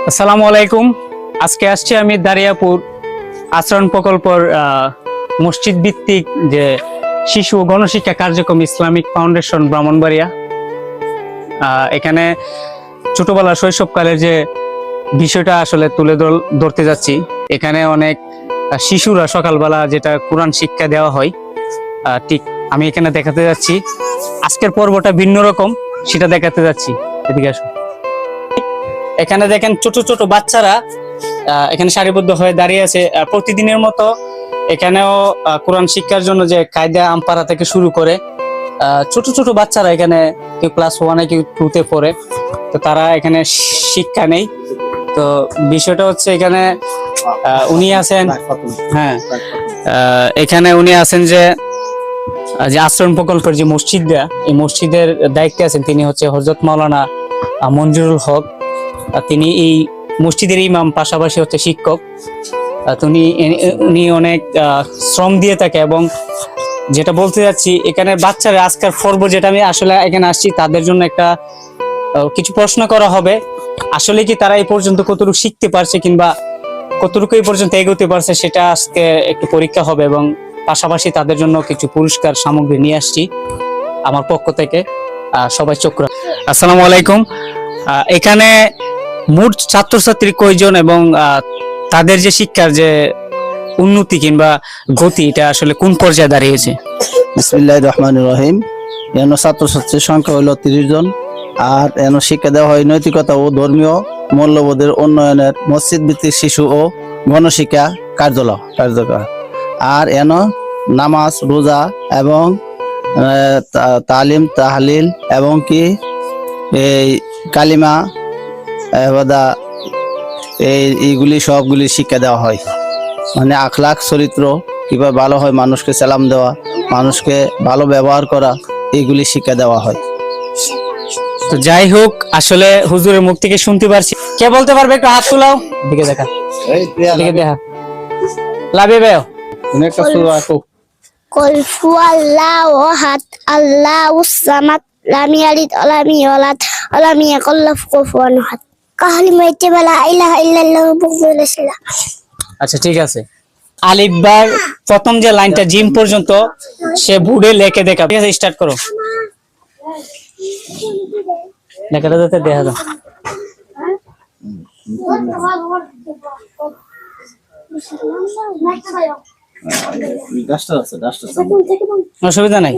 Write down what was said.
আসসালামু আলাইকুম। আজকে আসছি আমি দারিয়াপুর আচরণ প্রকল্পর মসজিদ ভিত্তিক যে শিশু ও গণশিক্ষা কার্যক্রম ইসলামিক ফাউন্ডেশন ব্রাহ্মণবাড়িয়া। এখানে ছোটবেলা শৈশবকালের যে বিষয়টা আসলে তুলে ধরতে যাচ্ছি। এখানে অনেক শিশুরা সকালবেলা যেটা কোরআন শিক্ষা দেওয়া হয়, ঠিক আমি এখানে দেখাতে যাচ্ছি। আজকের পর্বটা ভিন্ন রকম, সেটা দেখাতে যাচ্ছি। এদিকে আসুন। এখানে দেখেন ছোট ছোট বাচ্চারা এখানে সারিবদ্ধ হয়ে দাঁড়িয়ে আছে। প্রতিদিনের মতো এখানেও কোরআন শিক্ষার জন্য যে কায়দা আমপারা থেকে শুরু করে ছোট ছোট বাচ্চারা এখানে কেউ ক্লাস 1-এ কেউ 2-তে পড়ে, তো তারা এখানে শিক্ষা নেই। তো বিষয়টা হচ্ছে এখানে উনি আছেন, হ্যাঁ এখানে উনি আছেন যে আশ্রম প্রকল্পের যে মসজিদটা, এই মসজিদের দায়িত্বে আছেন তিনি হচ্ছে হযরত মাওলানা মঞ্জুরুল হক। তিনি এই মসজিদের ইমাম, পাশাপাশি হচ্ছে শিক্ষক। উনি অনেক শ্রম দিয়ে থাকে। এবং যেটা বলতে যাচ্ছি, এখানে বাচ্চারা আজকের পর্ব যেটা আমি আসলে এখানে আসছি, তাদের জন্য একটা কিছু প্রশ্ন করা হবে। আসলে কি তারা এই পর্যন্ত কতটুকু শিখতে পারছে কিংবা কতটুকু এই পর্যন্ত এগোতে পারছে, সেটা আজকে একটু পরীক্ষা হবে। এবং পাশাপাশি তাদের জন্য কিছু পুরস্কার সামগ্রী নিয়ে আসছি আমার পক্ষ থেকে। সবাই চোখ রাখুন। আসসালামু আলাইকুম। এখানে মোট ছাত্রছাত্রী কয়জন এবং তাদের যে শিক্ষার যে উন্নতি কিংবা গতি, এটা আসলে কোন পর্যায়ে দাঁড়িয়েছে? বিসমিল্লাহির রহমানির রহিম। এখানে ছাত্রছাত্রীর সংখ্যা হলো 30 জন। আর এখানে শিক্ষা দেওয়া হয় নৈতিকতা ও ধর্মীয় মূল্যবোধের উন্নয়নের মসজিদ ভিত্তিক শিশু ও গণশিক্ষা কার্যকর। আর এন নামাজ, রোজা এবং তালিম, তাহলিল এবং কি এই কালিমা, এইগুলি সবগুলি শিক্ষা দেওয়া হয়। মানে আখলাক, চরিত্র কিভাবে ভালো হয়, মানুষকে সালাম দেওয়া, মানুষকে ভালো ব্যবহার করা, এইগুলি শিক্ষা দেওয়া হয়। তো যাই হোক, আসলে হুজুরের মুখ থেকে শুনতে পারছি। কে বলতে পারবে? একটু হাত তুলাও, দিকে দেখা, দিকে দেখা। লাভে বেও একটা সূরা কো কুল হুয়াল্লাহু আহাদ আল্লাহুস সামাদ লাম ইয়ালিদ ওয়া লাম ইউলাদ ওয়া লাম ইয়াকুল লাহু কুফুয়ান আহাদ। কালিমায়ে লা ইলাহা ইল্লাল্লাহু মুহাম্মাদুর রাসূলুল্লাহ। আচ্ছা, ঠিক আছে। আলিফ বার প্রথম যে লাইনটা জিম পর্যন্ত সে বুড়ে লেখে দেখা। ঠিক আছে, স্টার্ট করো। লেখাটা যাতে দেখা দাও। অসুবিধা নাই।